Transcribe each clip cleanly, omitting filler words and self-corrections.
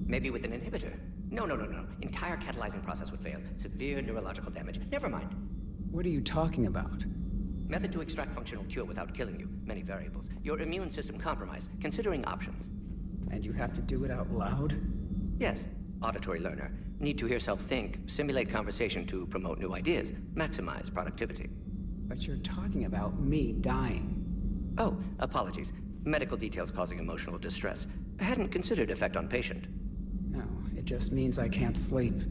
Maybe with an inhibitor. No. Entire catalyzing process would fail. Severe neurological damage. Never mind. What are you talking about? Method to extract functional cure without killing you. Many variables. Your immune system compromised. Considering options. And you have to do it out loud? Yes. Auditory learner. Need to hear self think. Simulate conversation to promote new ideas. Maximize productivity. But you're talking about me dying. Oh, apologies. Medical details causing emotional distress. Hadn't considered effect on patient. No, it just means I can't sleep.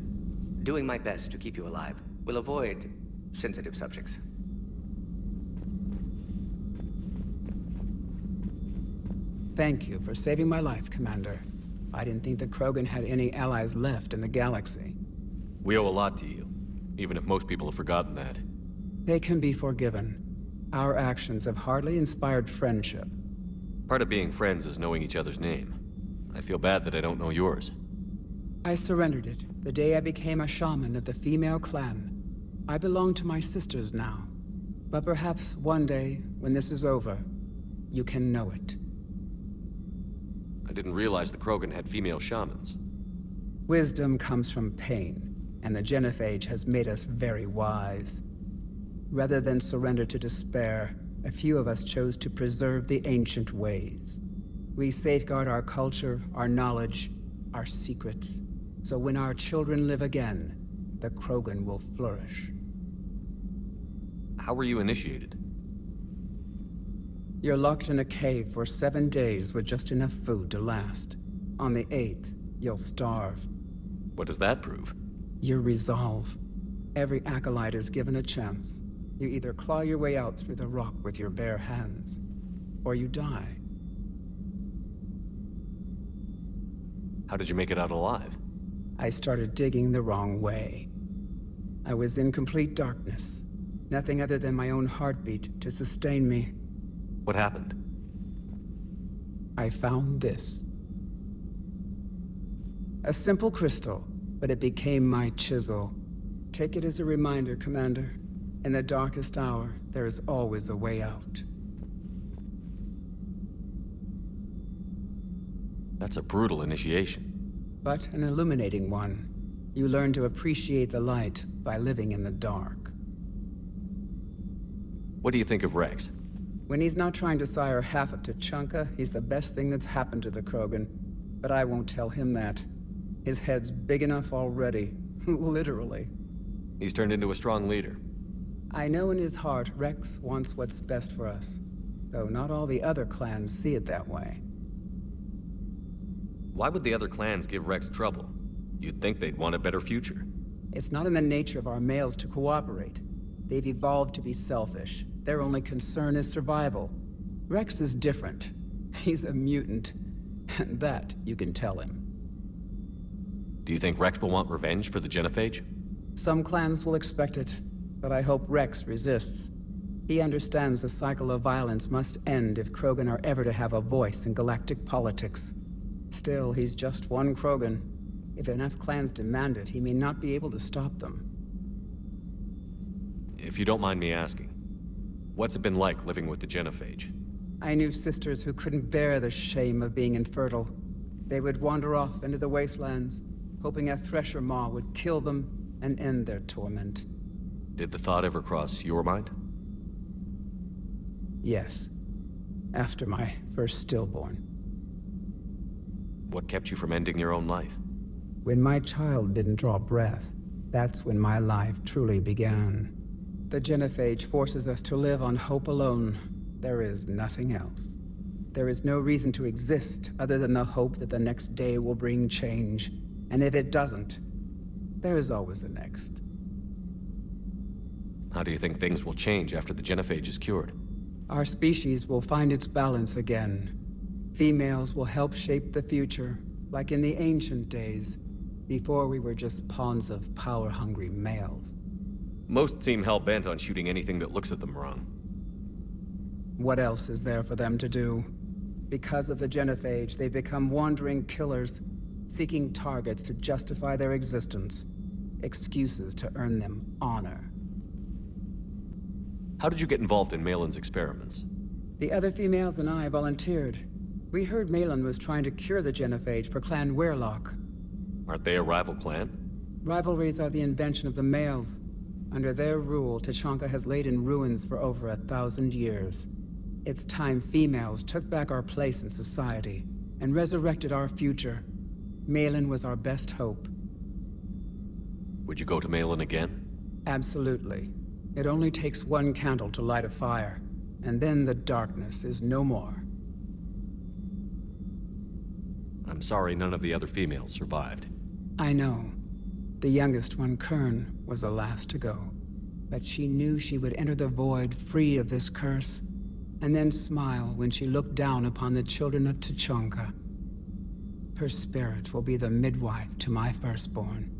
Doing my best to keep you alive. Will avoid sensitive subjects. Thank you for saving my life, Commander. I didn't think the Krogan had any allies left in the galaxy. We owe a lot to you, even if most people have forgotten that. They can be forgiven. Our actions have hardly inspired friendship. Part of being friends is knowing each other's name. I feel bad that I don't know yours. I surrendered it the day I became a shaman of the female clan. I belong to my sisters now. But perhaps one day, when this is over, you can know it. I didn't realize the Krogan had female shamans. Wisdom comes from pain, and the Genophage has made us very wise. Rather than surrender to despair, a few of us chose to preserve the ancient ways. We safeguard our culture, our knowledge, our secrets. So when our children live again, the Krogan will flourish. How were you initiated? You're locked in a cave for 7 days with just enough food to last. On the 8th, you'll starve. What does that prove? Your resolve. Every acolyte is given a chance. You either claw your way out through the rock with your bare hands, or you die. How did you make it out alive? I started digging the wrong way. I was in complete darkness. Nothing other than my own heartbeat to sustain me. What happened? I found this. A simple crystal, but it became my chisel. Take it as a reminder, Commander. In the darkest hour, there is always a way out. That's a brutal initiation. But an illuminating one. You learn to appreciate the light by living in the dark. What do you think of Rex? When he's not trying to sire half of Tuchanka, he's the best thing that's happened to the Krogan. But I won't tell him that. His head's big enough already. Literally. He's turned into a strong leader. I know in his heart Rex wants what's best for us. Though not all the other clans see it that way. Why would the other clans give Rex trouble? You'd think they'd want a better future. It's not in the nature of our males to cooperate. They've evolved to be selfish. Their only concern is survival. Rex is different. He's a mutant. And that you can tell him. Do you think Rex will want revenge for the Genophage? Some clans will expect it, but I hope Rex resists. He understands the cycle of violence must end if Krogan are ever to have a voice in galactic politics. Still, he's just one Krogan. If enough clans demand it, he may not be able to stop them. If you don't mind me asking, what's it been like living with the Genophage? I knew sisters who couldn't bear the shame of being infertile. They would wander off into the wastelands, hoping a thresher maw would kill them and end their torment. Did the thought ever cross your mind? Yes. After my first stillborn. What kept you from ending your own life? When my child didn't draw breath, that's when my life truly began. The Genophage forces us to live on hope alone. There is nothing else. There is no reason to exist other than the hope that the next day will bring change. And if it doesn't, there is always the next. How do you think things will change after the Genophage is cured? Our species will find its balance again. Females will help shape the future, like in the ancient days. Before we were just pawns of power-hungry males. Most seem hell-bent on shooting anything that looks at them wrong. What else is there for them to do? Because of the genophage, they become wandering killers, seeking targets to justify their existence. Excuses to earn them honor. How did you get involved in Malin's experiments? The other females and I volunteered. We heard Malin was trying to cure the genophage for Clan Weirlock. Aren't they a rival clan? Rivalries are the invention of the males. Under their rule, Tachanka has laid in ruins for over 1,000 years. It's time females took back our place in society and resurrected our future. Malin was our best hope. Would you go to Malin again? Absolutely. It only takes one candle to light a fire, and then the darkness is no more. I'm sorry none of the other females survived. I know. The youngest one, Kern, was the last to go. But she knew she would enter the void free of this curse, and then smile when she looked down upon the children of Tachanka. Her spirit will be the midwife to my firstborn.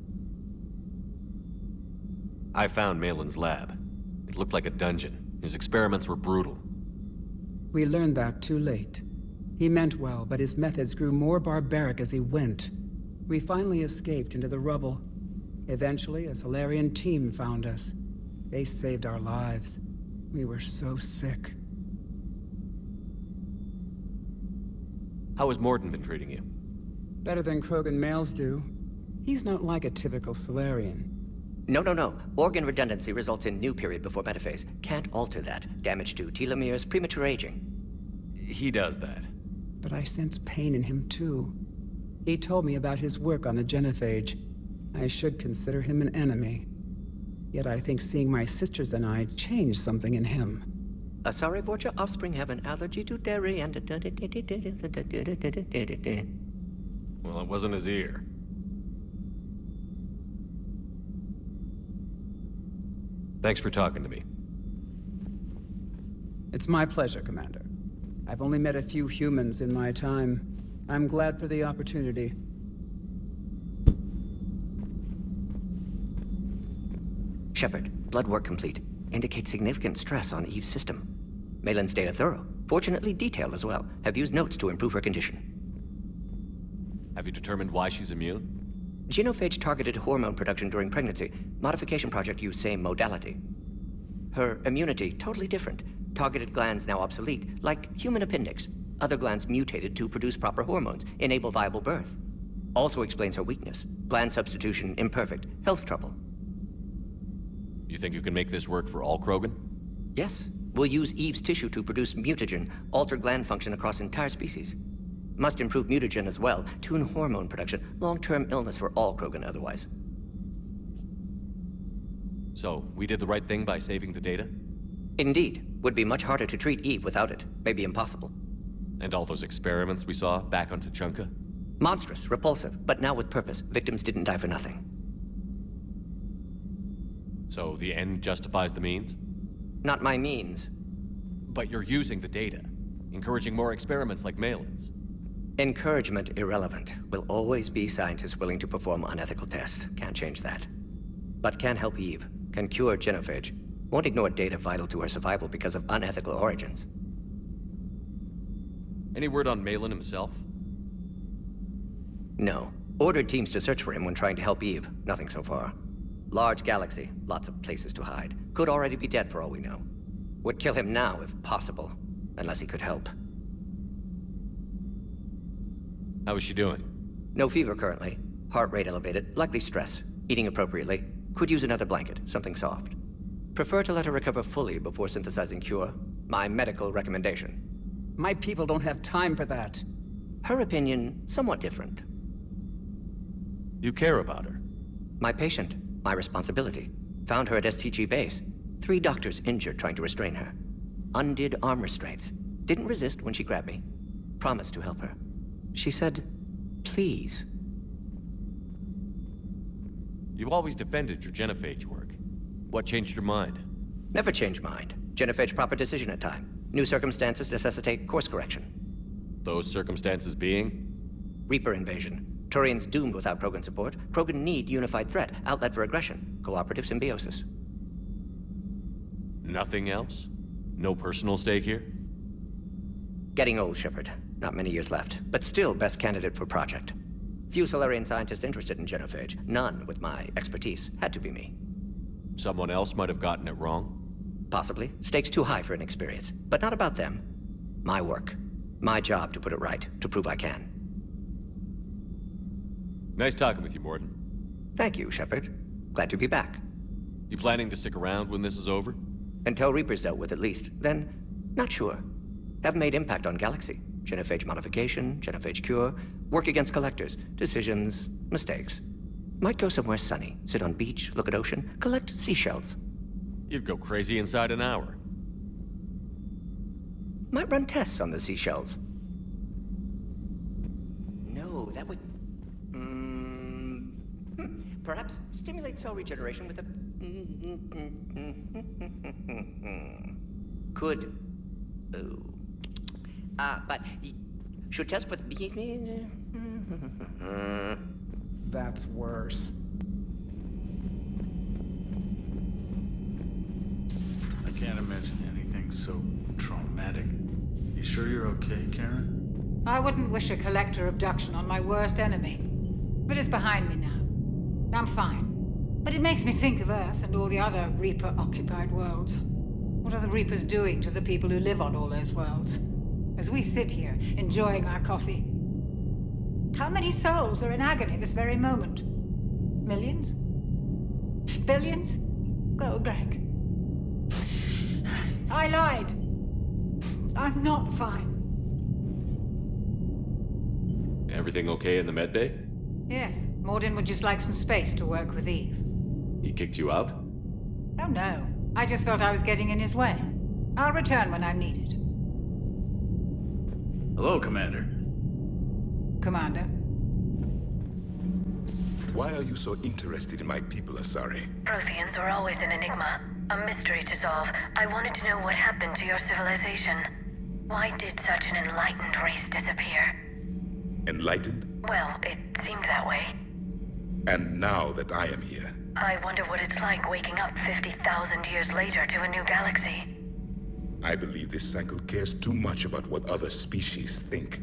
I found Malin's lab. It looked like a dungeon. His experiments were brutal. We learned that too late. He meant well, but his methods grew more barbaric as he went. We finally escaped into the rubble. Eventually, a Solarian team found us. They saved our lives. We were so sick. How has Mordin been treating you? Better than Krogan males do. He's not like a typical Solarian. No. Organ redundancy results in new period before metaphase. Can't alter that. Damage to telomeres, premature aging. He does that. But I sense pain in him too. He told me about his work on the genophage. I should consider him an enemy. Yet I think seeing my sisters and I changed something in him. Sorry, Vorcha offspring have an allergy to dairy and... Well, it wasn't his ear. Thanks for talking to me. It's my pleasure, Commander. I've only met a few humans in my time. I'm glad for the opportunity. Shepard, blood work complete. Indicates significant stress on Eve's system. Malin's data thorough. Fortunately detailed as well. Have used notes to improve her condition. Have you determined why she's immune? Genophage targeted hormone production during pregnancy. Modification project used same modality. Her immunity, totally different. Targeted glands now obsolete, like human appendix. Other glands mutated to produce proper hormones, enable viable birth. Also explains her weakness. Gland substitution imperfect. Health trouble. You think you can make this work for all Krogan? Yes. We'll use Eve's tissue to produce mutagen, alter gland function across entire species. Must improve mutagen as well, tune hormone production, long-term illness for all Krogan otherwise. So, we did the right thing by saving the data? Indeed. Would be much harder to treat Eve without it. Maybe impossible. And all those experiments we saw back on Tachanka? Monstrous, repulsive, but now with purpose. Victims didn't die for nothing. So, the end justifies the means? Not my means. But you're using the data, encouraging more experiments like Malin's. Encouragement irrelevant. Will always be scientists willing to perform unethical tests. Can't change that. But can help Eve. Can cure genophage. Won't ignore data vital to her survival because of unethical origins. Any word on Malin himself? No. Ordered teams to search for him when trying to help Eve. Nothing so far. Large galaxy. Lots of places to hide. Could already be dead for all we know. Would kill him now if possible. Unless he could help. How is she doing? No fever currently. Heart rate elevated. Likely stress. Eating appropriately. Could use another blanket. Something soft. Prefer to let her recover fully before synthesizing cure. My medical recommendation. My people don't have time for that. Her opinion, somewhat different. You care about her. My patient. My responsibility. Found her at STG base. 3 doctors injured trying to restrain her. Undid arm restraints. Didn't resist when she grabbed me. Promised to help her. She said, please. You always defended your genophage work. What changed your mind? Never change mind. Genophage proper decision at time. New circumstances necessitate course correction. Those circumstances being? Reaper invasion. Turian's doomed without Krogan support. Krogan need unified threat, outlet for aggression, cooperative symbiosis. Nothing else? No personal stake here? Getting old, Shepard. Not many years left, but still best candidate for project. Few Solarian scientists interested in genophage. None with my expertise. Had to be me. Someone else might have gotten it wrong? Possibly. Stakes too high for inexperience. But not about them. My work. My job to put it right, to prove I can. Nice talking with you, Mordin. Thank you, Shepard. Glad to be back. You planning to stick around when this is over? Until Reaper's dealt with, at least. Then, not sure. Haven't made impact on Galaxy. Genophage modification, genophage cure, work against collectors, decisions, mistakes. Might go somewhere sunny, sit on beach, look at ocean, collect seashells. You'd go crazy inside an hour. Might run tests on the seashells. No, that would... Perhaps stimulate cell regeneration with a... Could. But should test with... That's worse. I can't imagine anything so traumatic. You sure you're okay, Karen? I wouldn't wish a collector abduction on my worst enemy. But it's behind me now. I'm fine. But it makes me think of Earth and all the other Reaper-occupied worlds. What are the Reapers doing to the people who live on all those worlds? As we sit here, enjoying our coffee. How many souls are in agony this very moment? Millions? Billions? Go, Greg. I lied. I'm not fine. Everything okay in the medbay? Yes, Mordin would just like some space to work with Eve. He kicked you out? Oh no, I just felt I was getting in his way. I'll return when I'm needed. Hello, Commander. Commander. Why are you so interested in my people, Asari? Protheans are always an enigma, a mystery to solve. I wanted to know what happened to your civilization. Why did such an enlightened race disappear? Enlightened? Well, it seemed that way. And now that I am here, I wonder what it's like waking up 50,000 years later to a new galaxy. I believe this cycle cares too much about what other species think.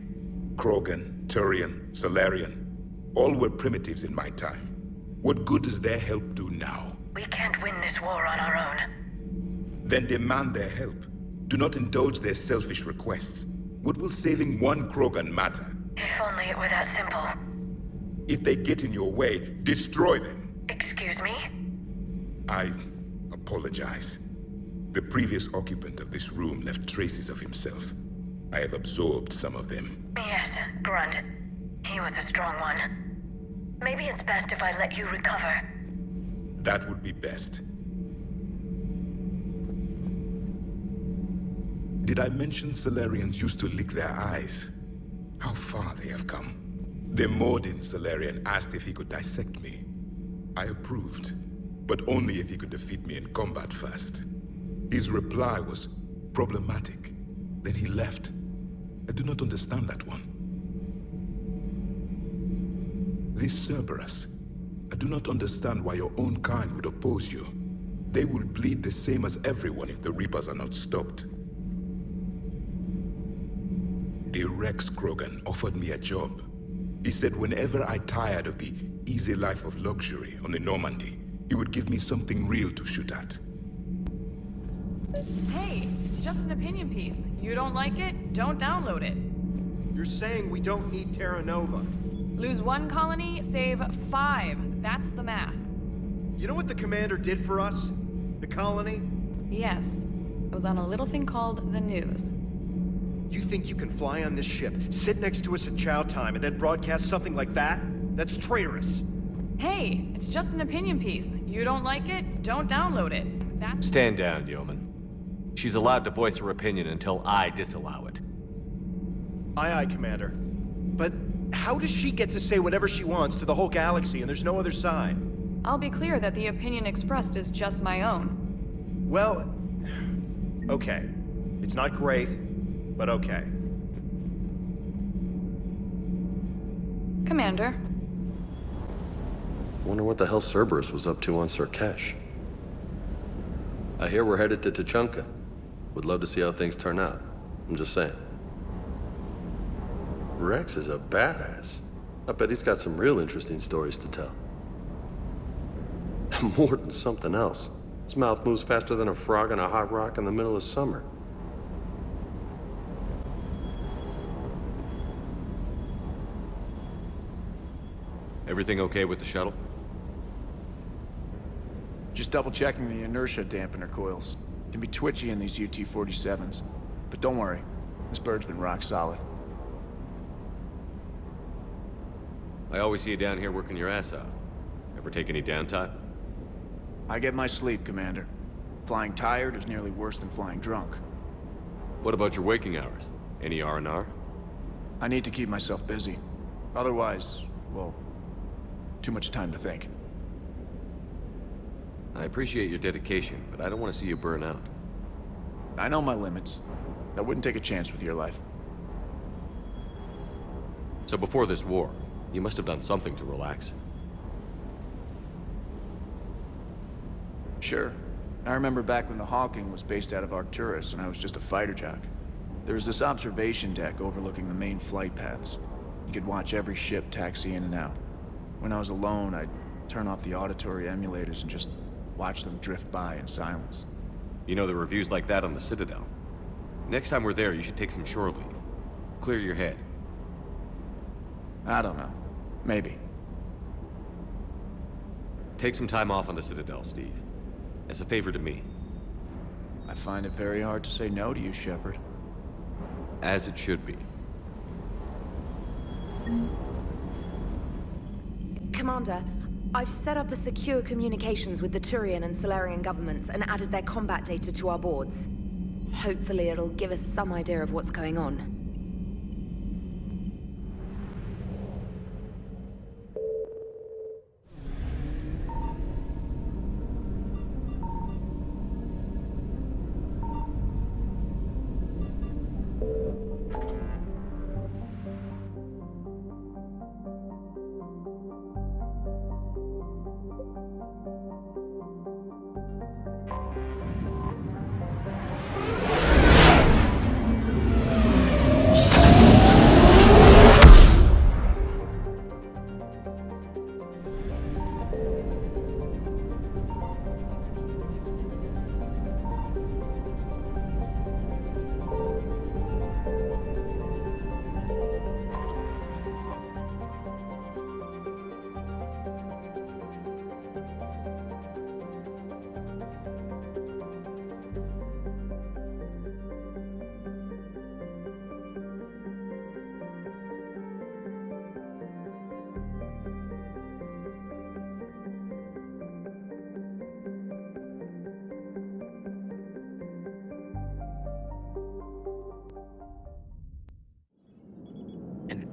Krogan, Turian, Solarian, all were primitives in my time. What good does their help do now? We can't win this war on our own. Then demand their help. Do not indulge their selfish requests. What will saving one Krogan matter? If only it were that simple. If they get in your way, destroy them. Excuse me? I apologize. The previous occupant of this room left traces of himself. I have absorbed some of them. Yes, Grunt. He was a strong one. Maybe it's best if I let you recover. That would be best. Did I mention Solarians used to lick their eyes? How far they have come. The Mordin Solarian asked if he could dissect me. I approved, but only if he could defeat me in combat first. His reply was problematic. Then he left. I do not understand that one. This Cerberus. I do not understand why your own kind would oppose you. They will bleed the same as everyone if the Reapers are not stopped. The Rex Krogan offered me a job. He said whenever I tired of the easy life of luxury on the Normandy, he would give me something real to shoot at. Hey, it's just an opinion piece. You don't like it? Don't download it. You're saying we don't need Terra Nova. Lose 1 colony, save 5. That's the math. You know what the commander did for us? The colony? Yes. It was on a little thing called the news. You think you can fly on this ship, sit next to us at chow time, and then broadcast something like that? That's traitorous. Hey, it's just an opinion piece. You don't like it? Don't download it. That's... Stand down, Yeoman. She's allowed to voice her opinion until I disallow it. Aye, aye, Commander. But how does she get to say whatever she wants to the whole galaxy and there's no other side? I'll be clear that the opinion expressed is just my own. Well, okay. It's not great, but okay. Commander, Wonder what the hell Cerberus was up to on Surkesh. I hear we're headed to Tuchanka. Would love to see how things turn out. I'm just saying. Rex is a badass. I bet he's got some real interesting stories to tell. Mordin's something else. His mouth moves faster than a frog on a hot rock in the middle of summer. Everything okay with the shuttle? Just double checking the inertia dampener coils. Can be twitchy in these UT-47s. But don't worry, this bird's been rock solid. I always see you down here working your ass off. Ever take any downtime? I get my sleep, Commander. Flying tired is nearly worse than flying drunk. What about your waking hours? Any R&R? I need to keep myself busy. Otherwise, well, too much time to think. I appreciate your dedication, but I don't want to see you burn out. I know my limits. I wouldn't take a chance with your life. So before this war, you must have done something to relax. Sure. I remember back when the Hawking was based out of Arcturus and I was just a fighter jock. There was this observation deck overlooking the main flight paths. You could watch every ship taxi in and out. When I was alone, I'd turn off the auditory emulators and just watch them drift by in silence. You know, the reviews like that on the Citadel. Next time we're there, you should take some shore leave. Clear your head. I don't know. Maybe. Take some time off on the Citadel, Steve. As a favor to me. I find it very hard to say no to you, Shepard. As it should be. Commander, I've set up a secure communications with the Turian and Solarian governments and added their combat data to our boards. Hopefully it'll give us some idea of what's going on.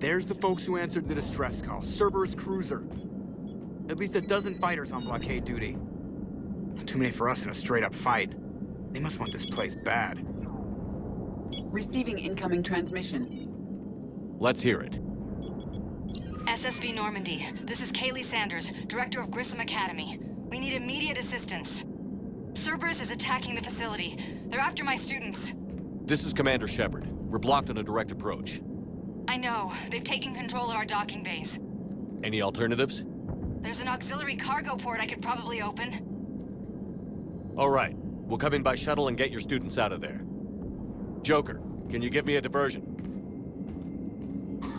There's the folks who answered the distress call. Cerberus cruiser. At least a dozen fighters on blockade duty. Not too many for us in a straight-up fight. They must want this place bad. Receiving incoming transmission. Let's hear it. SSV Normandy. This is Kaylee Sanders, Director of Grissom Academy. We need immediate assistance. Cerberus is attacking the facility. They're after my students. This is Commander Shepard. We're blocked on a direct approach. I know. They've taken control of our docking base. Any alternatives? There's an auxiliary cargo port I could probably open. All right. We'll come in by shuttle and get your students out of there. Joker, can you give me a diversion?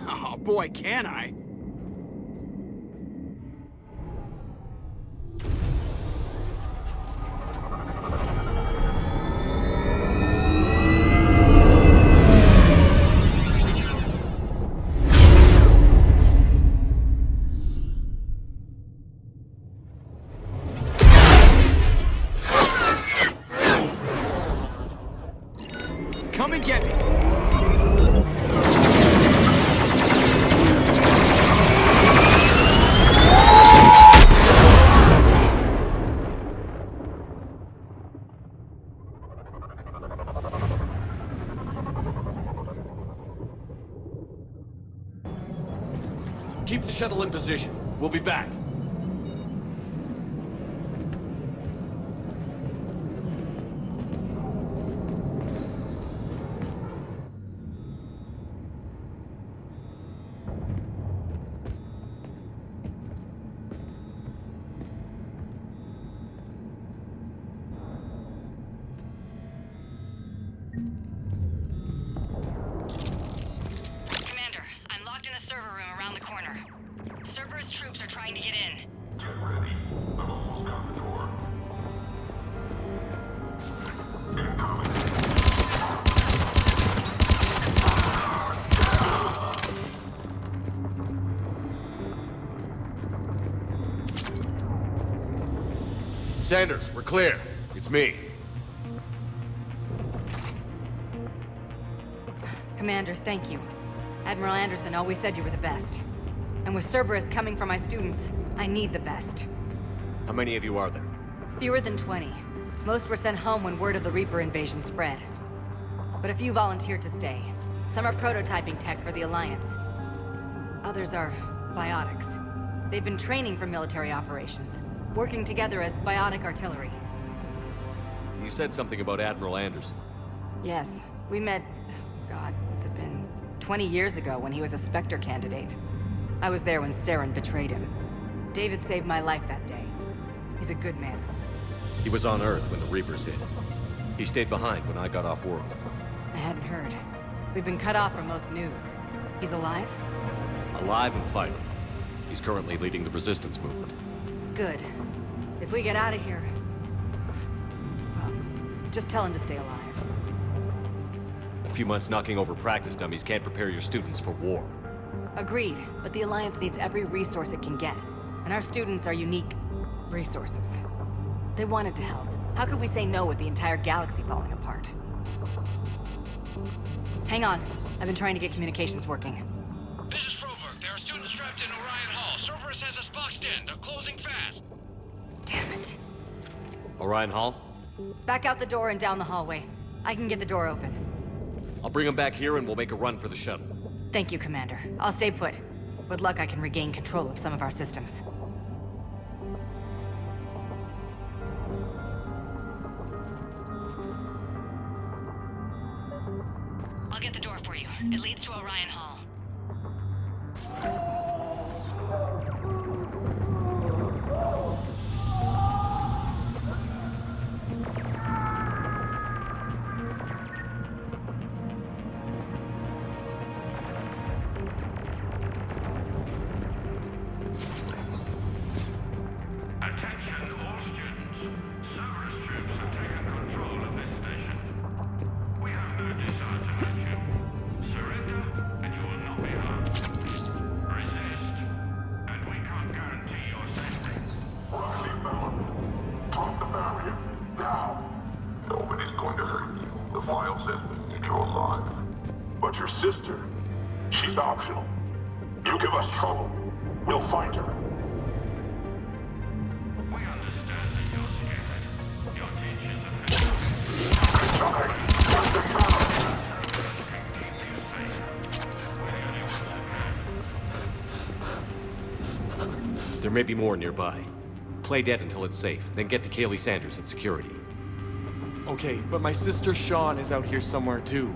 Oh boy, can I! Come and get me! Keep the shuttle in position. We'll be back. trying to get in. Get ready. I've almost got the door. Incoming. Sanders, we're clear. It's me. Commander, thank you. Admiral Anderson always said you were the best. And with Cerberus coming for my students, I need the best. How many of you are there? Fewer than 20. Most were sent home when word of the Reaper invasion spread. But a few volunteered to stay. Some are prototyping tech for the Alliance. Others are biotics. They've been training for military operations, working together as biotic artillery. You said something about Admiral Anderson. Yes, we met... God, what's it been? 20 years ago when he was a Spectre candidate. I was there when Saren betrayed him. David saved my life that day. He's a good man. He was on Earth when the Reapers hit. He stayed behind when I got off world. I hadn't heard. We've been cut off from most news. He's alive? Alive and fighting. He's currently leading the resistance movement. Good. If we get out of here... well, just tell him to stay alive. A few months knocking over practice dummies can't prepare your students for war. Agreed, but the Alliance needs every resource it can get. And our students are unique resources. They wanted to help. How could we say no with the entire galaxy falling apart? Hang on. I've been trying to get communications working. This is Froberg. There are students trapped in Orion Hall. Cerberus has us boxed in. They're closing fast. Damn it. Orion Hall? Back out the door and down the hallway. I can get the door open. I'll bring them back here and we'll make a run for the shuttle. Thank you, Commander. I'll stay put. With luck, I can regain control of some of our systems. I'll get the door for you. It leads to Orion Hall. Sister, she's optional. You give us trouble, we'll find her. We understand that you're scared. Your teachers have... There may be more nearby. Play dead until it's safe, then get to Kaylee Sanders at security. Okay, but my sister Sean is out here somewhere too.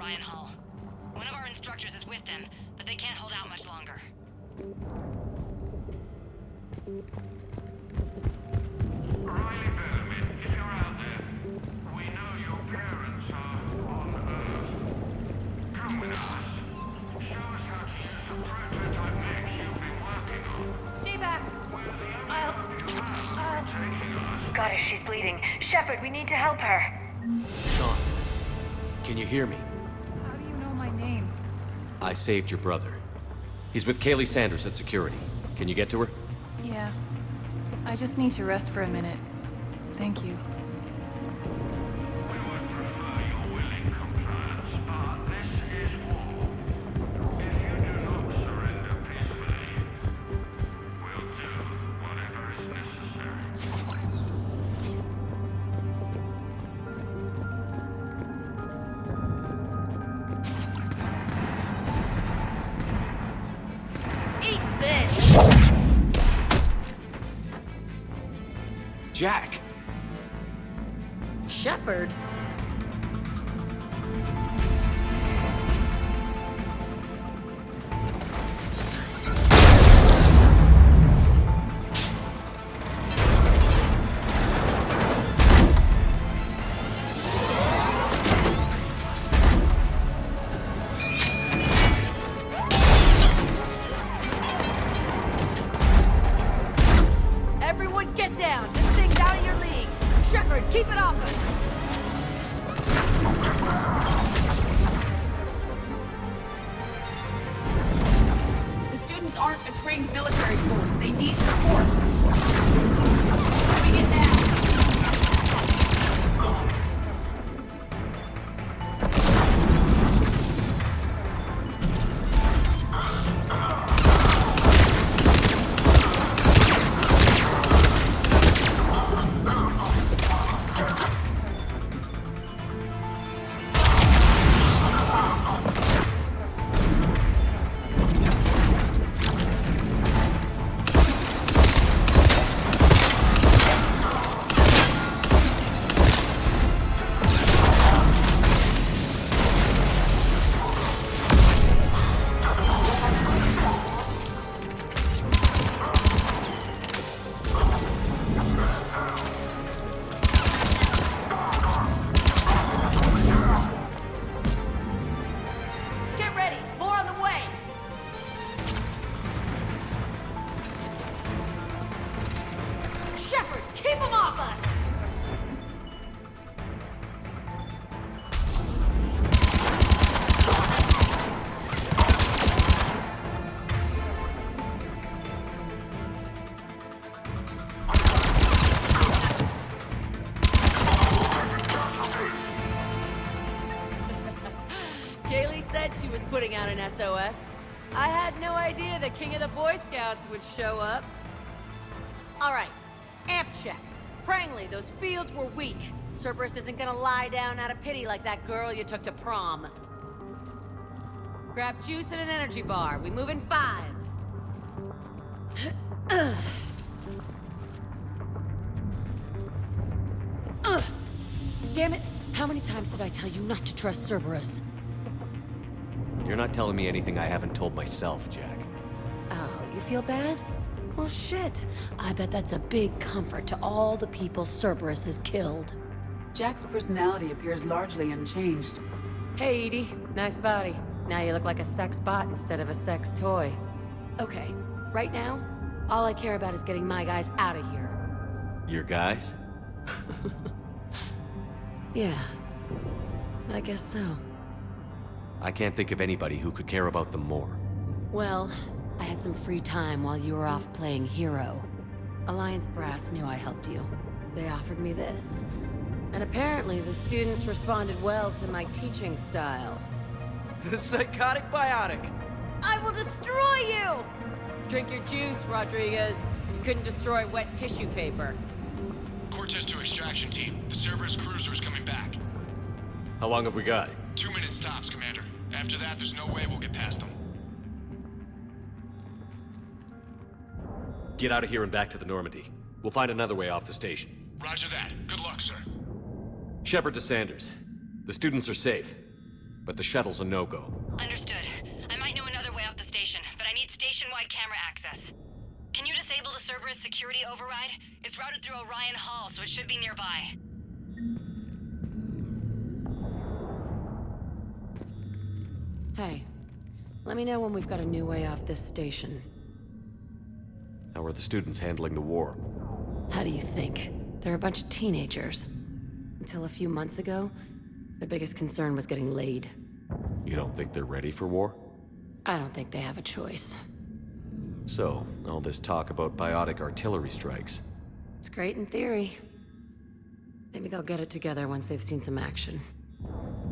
Orion Hall. One of our instructors is with them, but they can't hold out much longer. Riley Bellamy, if you're out there, we know your parents are on Earth. Come with us. Show us how to use the prototype mech you've been working on. Stay back. Goddess, she's bleeding. Shepard, we need to help her. Sean, can you hear me? How do you know my name? I saved your brother. He's with Kaylee Sanders at security. Can you get to her? Yeah. I just need to rest for a minute. Thank you. Jack! Shepard? Everyone get down! This thing's out of your league! Shepard, keep it off us! The students aren't a trained military force. They need support. Coming in now. She was putting out an SOS. I had no idea the king of the Boy Scouts would show up. All right, amp check. Prangley, those fields were weak. Cerberus isn't gonna lie down out of pity like that girl you took to prom. Grab juice and an energy bar. We move in 5. Damn it! How many times did I tell you not to trust Cerberus? You're not telling me anything I haven't told myself, Jack. Oh, you feel bad? Well, shit. I bet that's a big comfort to all the people Cerberus has killed. Jack's personality appears largely unchanged. Hey, Edie. Nice body. Now you look like a sex bot instead of a sex toy. Okay, right now, all I care about is getting my guys out of here. Your guys? Yeah. I guess so. I can't think of anybody who could care about them more. Well, I had some free time while you were off playing hero. Alliance Brass knew I helped you. They offered me this. And apparently the students responded well to my teaching style. The psychotic biotic! I will destroy you! Drink your juice, Rodriguez. You couldn't destroy wet tissue paper. Cortez to extraction team. The Cerberus cruiser is coming back. How long have we got? 2 minutes tops, Commander. After that, there's no way we'll get past them. Get out of here and back to the Normandy. We'll find another way off the station. Roger that. Good luck, sir. Shepard to Sanders. The students are safe. but the shuttle's a no-go. Understood. I might know another way off the station, but I need station-wide camera access. Can you disable the Cerberus security override? It's routed through Orion Hall, so it should be nearby. Hey, let me know when we've got a new way off this station. How are the students handling the war? How do you think? They're a bunch of teenagers. Until a few months ago, their biggest concern was getting laid. You don't think they're ready for war? I don't think they have a choice. So, all this talk about biotic artillery strikes. It's great in theory. Maybe they'll get it together once they've seen some action.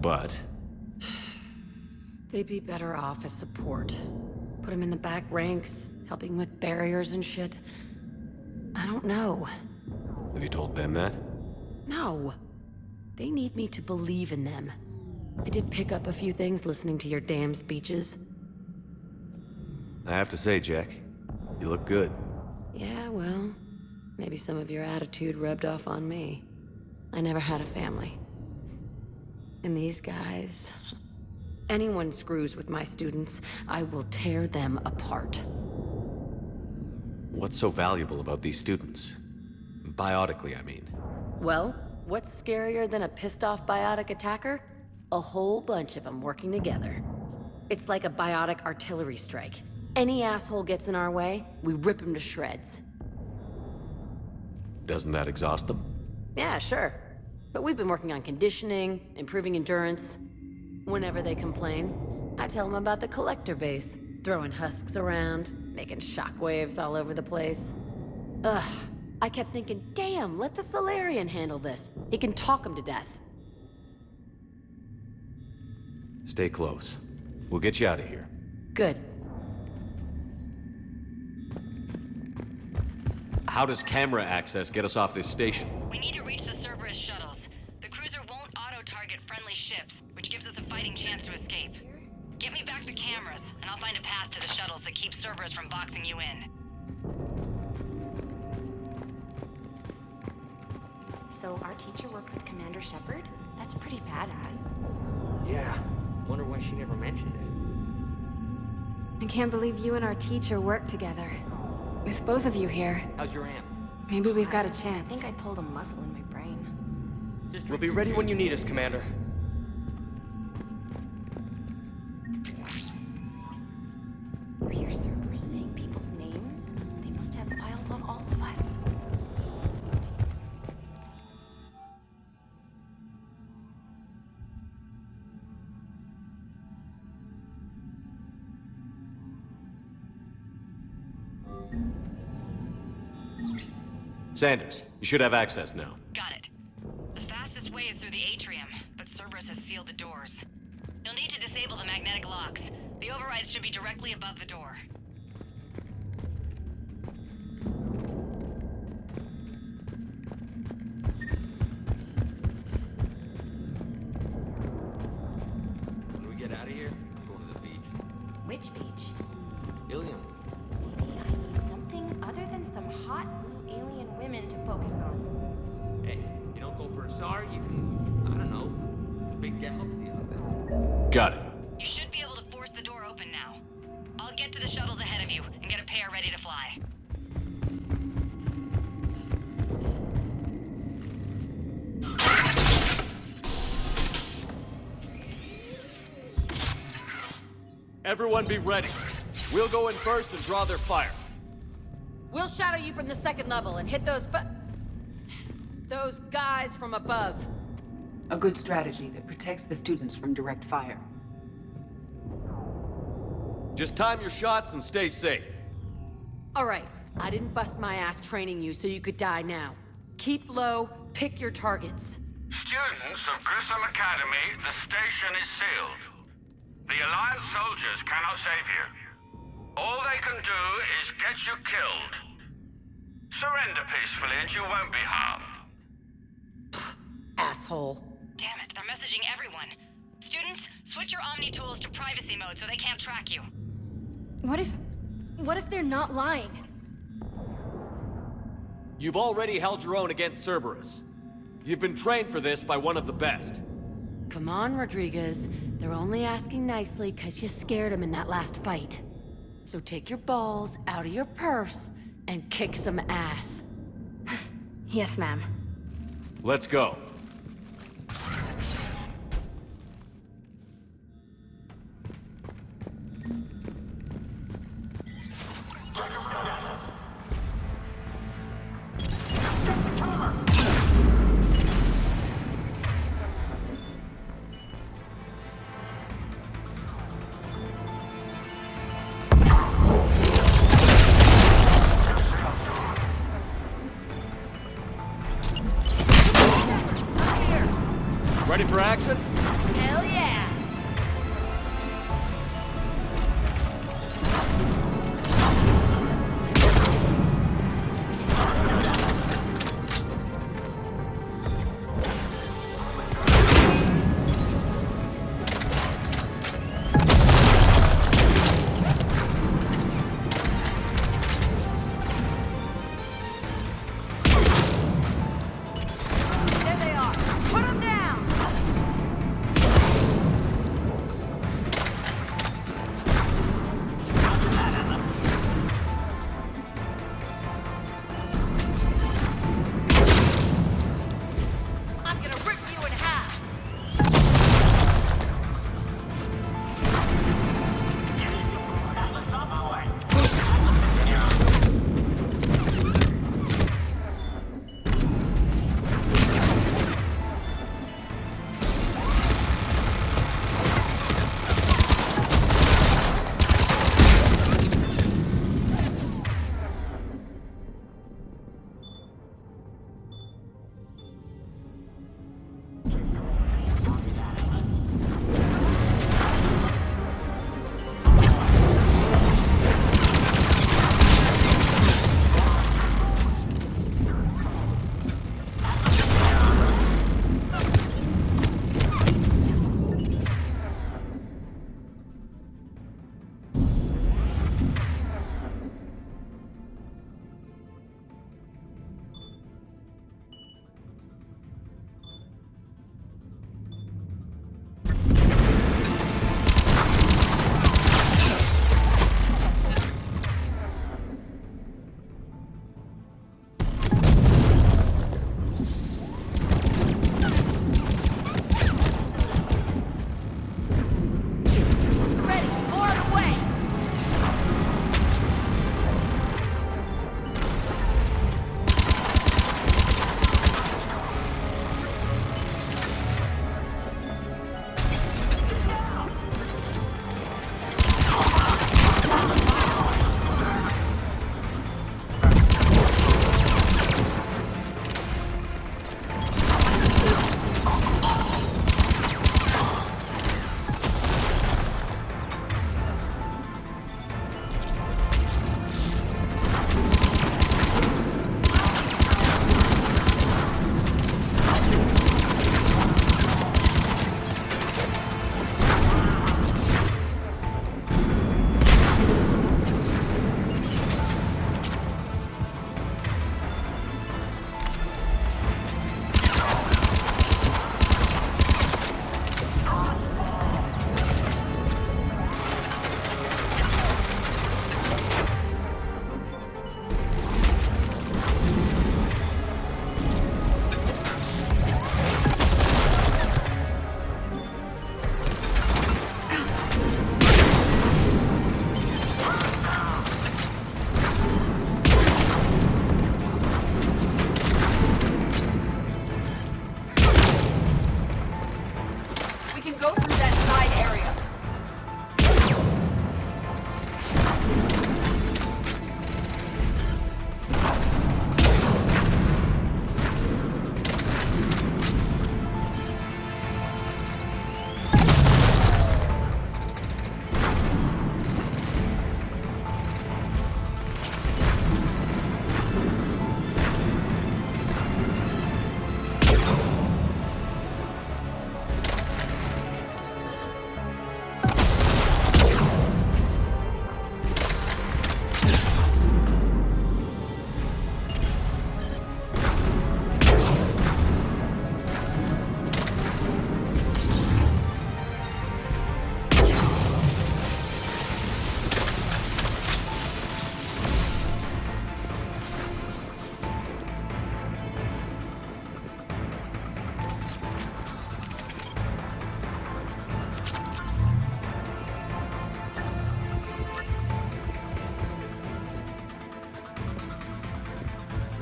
But? They'd be better off as support. Put them in the back ranks, helping with barriers and shit. I don't know. Have you told them that? No. They need me to believe in them. I did pick up a few things listening to your damn speeches. I have to say, Jack, you look good. Yeah, well, maybe some of your attitude rubbed off on me. I never had a family. And these guys... Anyone screws with my students, I will tear them apart. What's so valuable about these students? Biotically, I mean. Well, what's scarier than a pissed-off biotic attacker? A whole bunch of them working together. It's like a biotic artillery strike. Any asshole gets in our way, we rip him to shreds. Doesn't that exhaust them? Yeah, sure. But we've been working on conditioning, improving endurance. Whenever they complain, I tell them about the collector base, throwing husks around, making shockwaves all over the place. Ugh, I kept thinking, damn, let the Solarian handle this. He can talk them to death. Stay close. We'll get you out of here. Good. How does camera access get us off this station? We need to reach the Cerberus shuttles. The cruiser won't auto-target friendly ships, which gives us a fighting chance to escape. Get me back the cameras, and I'll find a path to the shuttles that keeps Cerberus from boxing you in. So our teacher worked with Commander Shepard? That's pretty badass. Yeah. Wonder why she never mentioned it. I can't believe you and our teacher work together. With both of you here. How's your amp? Maybe we've got a chance. I think I pulled a muscle in my brain. We'll be ready when you need us, Commander. You hear Cerberus saying people's names? They must have files on all of us. Sanders, you should have access now. Got it. The fastest way is through the atrium, but Cerberus has sealed the doors. You'll need to disable the magnetic locks. The overrides should be directly above the door. When we get out of here, I'm going to the beach. Which beach? Ilium. Maybe I need something other than some hot blue alien women to focus on. Hey, you don't go for a SAR, you can, I don't know, it's a big galaxy out there. Got it. You should be able to force the door open now. I'll get to the shuttles ahead of you and get a pair ready to fly. Everyone be ready. We'll go in first and draw their fire. We'll shadow you from the second level and hit those guys from above. A good strategy that protects the students from direct fire. Just time your shots and stay safe. All right, I didn't bust my ass training you so you could die now. Keep low, pick your targets. Students of Grissom Academy, the station is sealed. The Alliance soldiers cannot save you. All they can do is get you killed. Surrender peacefully and you won't be harmed. Asshole. Damn it, they're messaging everyone. Students, switch your Omni tools to privacy mode so they can't track you. What if they're not lying? You've already held your own against Cerberus. You've been trained for this by one of the best. Come on, Rodriguez. They're only asking nicely because you scared them in that last fight. So take your balls out of your purse and kick some ass. Yes, ma'am. Let's go. Ready for action? Hell yeah! There they are! Put them down!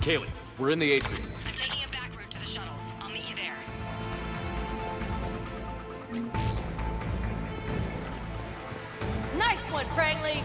Kaylee, we're in the atrium. I'm taking a back route to the shuttles. I'll meet you there. Nice one, Prangley!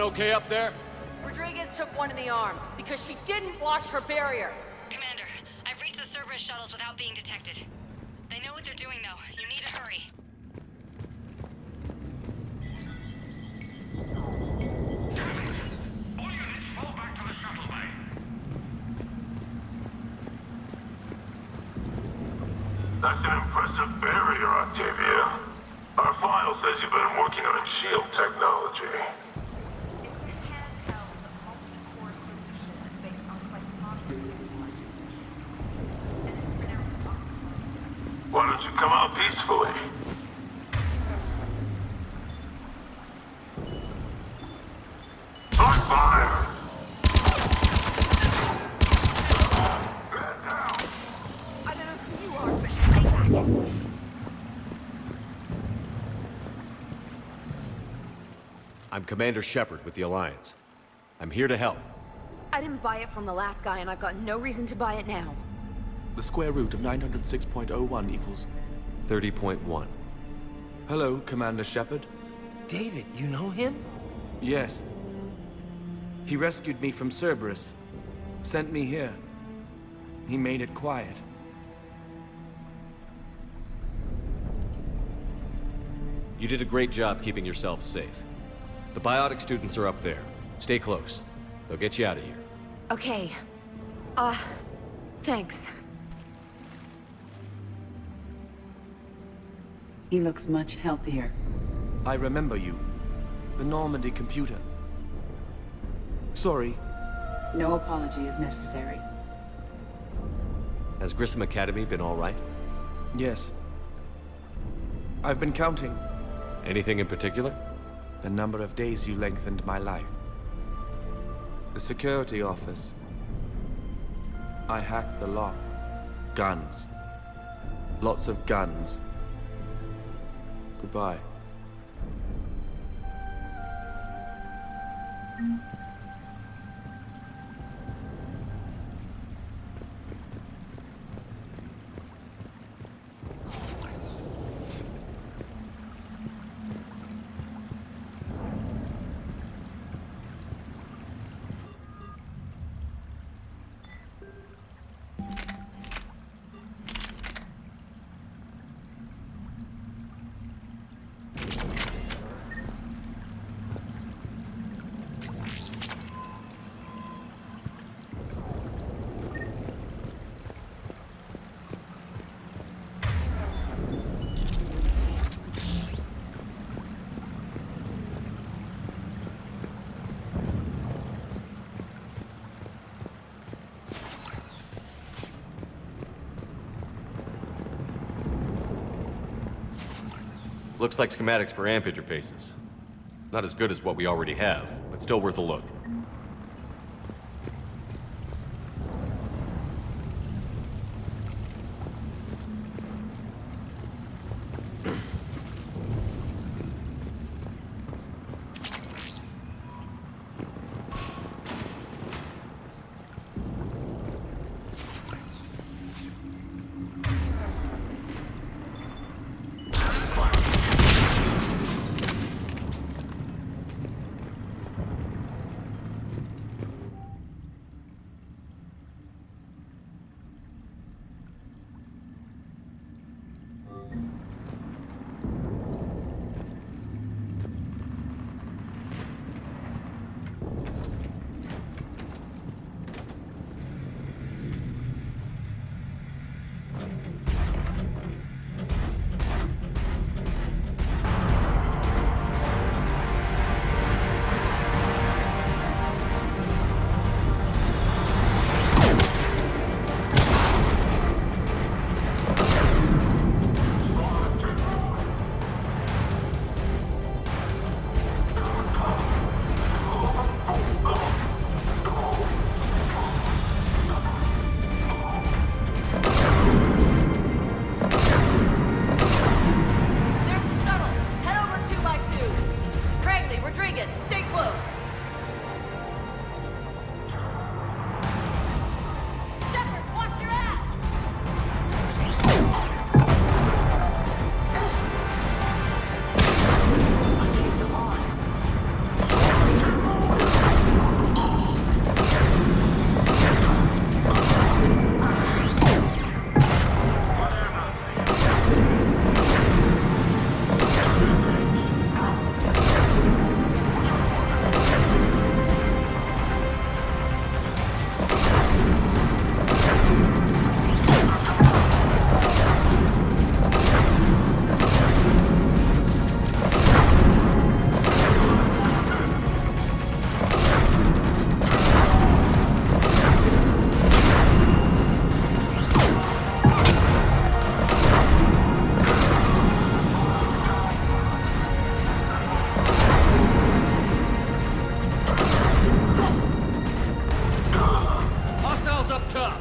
Okay up there? Rodriguez took one in the arm because she didn't watch her barrier. Commander, I've reached the Cerberus shuttles without being detected. They know what they're doing, though. You need to hurry. All units, fall back to the shuttle bay. That's an impressive barrier, Octavia. Our file says you've been working on shield technology. Why don't you come out peacefully? On fire! I don't know who you are, but stay back. I'm Commander Shepard with the Alliance. I'm here to help. I didn't buy it from the last guy, and I've got no reason to buy it now. The square root of 906.01 equals 30.1. Hello, Commander Shepard. David, you know him? Yes. He rescued me from Cerberus. Sent me here. He made it quiet. You did a great job keeping yourself safe. The biotic students are up there. Stay close. They'll get you out of here. Okay. Thanks. He looks much healthier. I remember you. The Normandy computer. Sorry. No apology is necessary. Has Grissom Academy been all right? Yes. I've been counting. Anything in particular? The number of days you lengthened my life. The security office. I hacked the lock. Guns. Lots of guns. Goodbye. Looks like schematics for amp interfaces. Not as good as what we already have, but still worth a look. up top!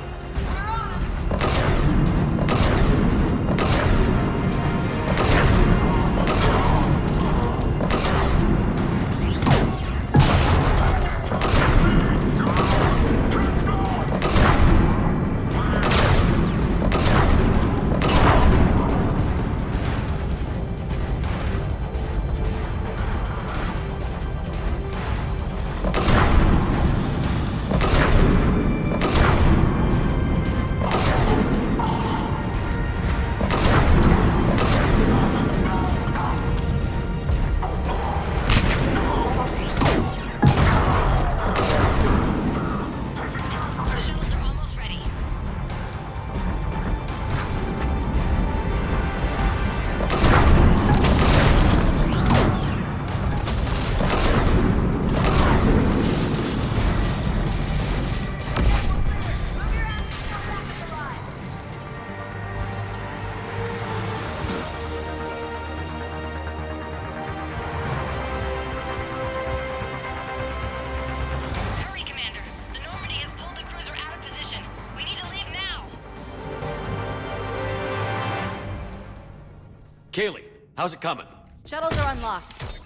Kaylee, how's it coming? Shuttles are unlocked.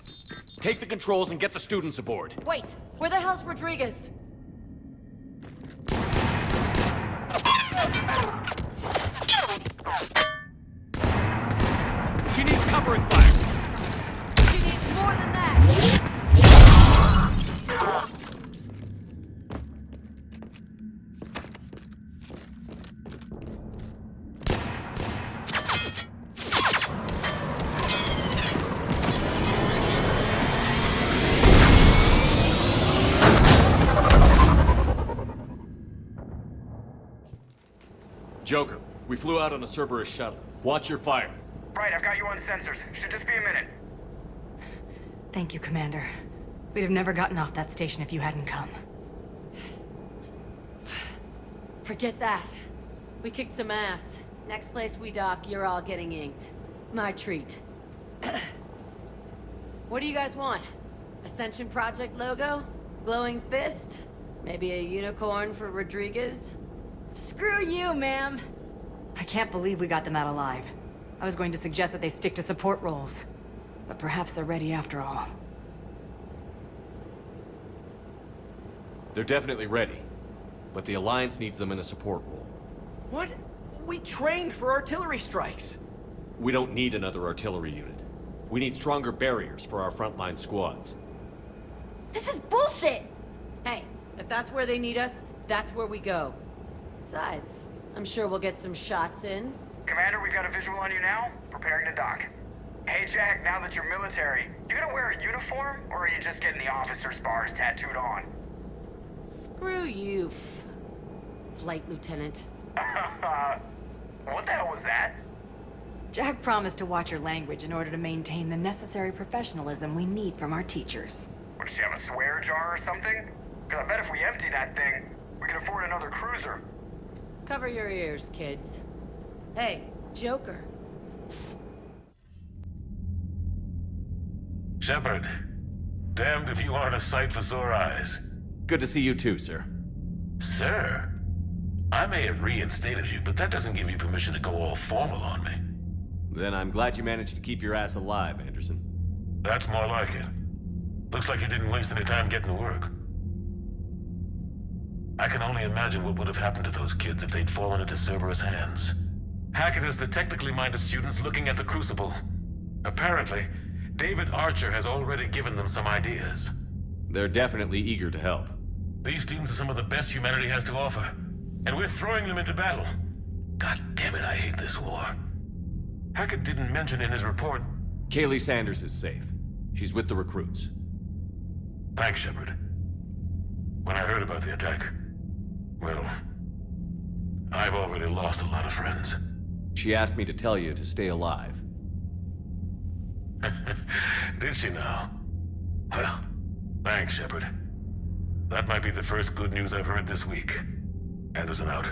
Take the controls and get the students aboard. Wait, where the hell's Rodriguez? She needs covering fire. She needs more than that. Joker, we flew out on a Cerberus shuttle. Watch your fire. Right, I've got you on sensors. Should just be a minute. Thank you, Commander. We'd have never gotten off that station if you hadn't come. Forget that. We kicked some ass. Next place we dock, you're all getting inked. My treat. What do you guys want? Ascension Project logo? Glowing fist? Maybe a unicorn for Rodriguez? Screw you, ma'am! I can't believe we got them out alive. I was going to suggest that they stick to support roles. But perhaps they're ready after all. They're definitely ready. But the Alliance needs them in a support role. What? We trained for artillery strikes. We don't need another artillery unit. We need stronger barriers for our frontline squads. This is bullshit! Hey, if that's where they need us, that's where we go. Besides, I'm sure we'll get some shots in. Commander, we've got a visual on you now. Preparing to dock. Hey, Jack, now that you're military, you gonna wear a uniform, or are you just getting the officer's bars tattooed on? Screw you, Flight Lieutenant. What the hell was that? Jack promised to watch your language in order to maintain the necessary professionalism we need from our teachers. What, does she have a swear jar or something? Because I bet if we empty that thing, we can afford another cruiser. Cover your ears, kids. Hey, Joker. Shepard, damned if you aren't a sight for sore eyes. Good to see you too, sir. Sir? I may have reinstated you, but that doesn't give you permission to go all formal on me. Then I'm glad you managed to keep your ass alive, Anderson. That's more like it. Looks like you didn't waste any time getting to work. I can only imagine what would have happened to those kids if they'd fallen into Cerberus' hands. Hackett is the technically minded students looking at the Crucible. Apparently, David Archer has already given them some ideas. They're definitely eager to help. These students are some of the best humanity has to offer, and we're throwing them into battle. God damn it, I hate this war. Hackett didn't mention in his report... Kaylee Sanders is safe. She's with the recruits. Thanks, Shepard. When I heard about the attack, well, I've already lost a lot of friends. She asked me to tell you to stay alive. Did she now? Well, thanks, Shepard. That might be the first good news I've heard this week. Anderson out.